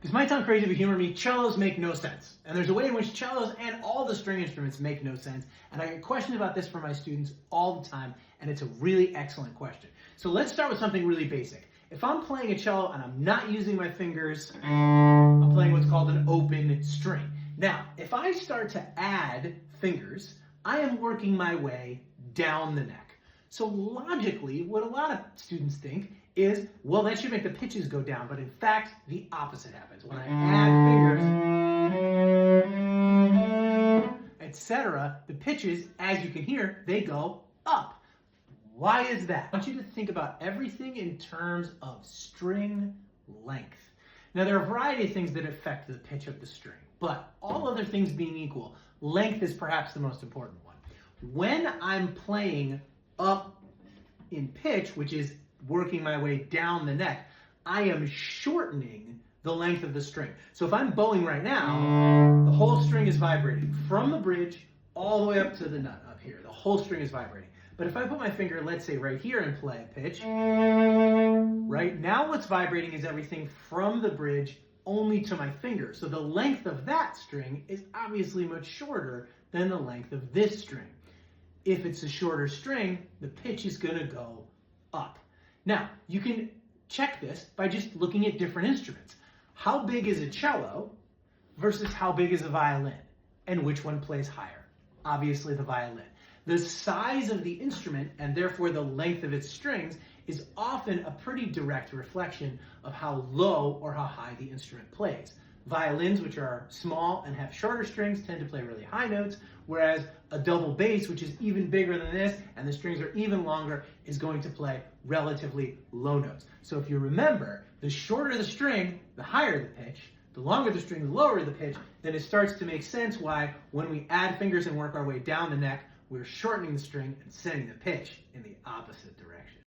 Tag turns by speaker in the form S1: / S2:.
S1: This might sound crazy, but humor me, cellos make no sense. And there's a way in which cellos and all the string instruments make no sense. And I get questions about this from my students all the time, and it's a really excellent question. So let's start with something really basic. If I'm playing a cello and I'm not using my fingers, I'm playing what's called an open string. Now, if I start to add fingers, I am working my way down the neck. So logically, what a lot of students think is, well, that should make the pitches go down, but in fact, the opposite happens. When I add fingers, etc., the pitches, as you can hear, they go up. Why is that? I want you to think about everything in terms of string length. Now, there are a variety of things that affect the pitch of the string, but all other things being equal, length is perhaps the most important one. When I'm playing up in pitch, which is working my way down the neck, I am shortening the length of the string. So if I'm bowing right now, the whole string is vibrating from the bridge all the way up to the nut up here. The whole string is vibrating. But if I put my finger, let's say right here and play a pitch, right now what's vibrating is everything from the bridge only to my finger. So the length of that string is obviously much shorter than the length of this string. If it's a shorter string, the pitch is going to go up. Now, you can check this by just looking at different instruments. How big is a cello versus how big is a violin? And which one plays higher? Obviously the violin. The size of the instrument, and therefore the length of its strings, is often a pretty direct reflection of how low or how high the instrument plays. Violins, which are small and have shorter strings, tend to play really high notes, whereas a double bass, which is even bigger than this, and the strings are even longer, is going to play relatively low notes. So if you remember, the shorter the string, the higher the pitch, the longer the string, the lower the pitch, then it starts to make sense why when we add fingers and work our way down the neck, we're shortening the string and sending the pitch in the opposite direction.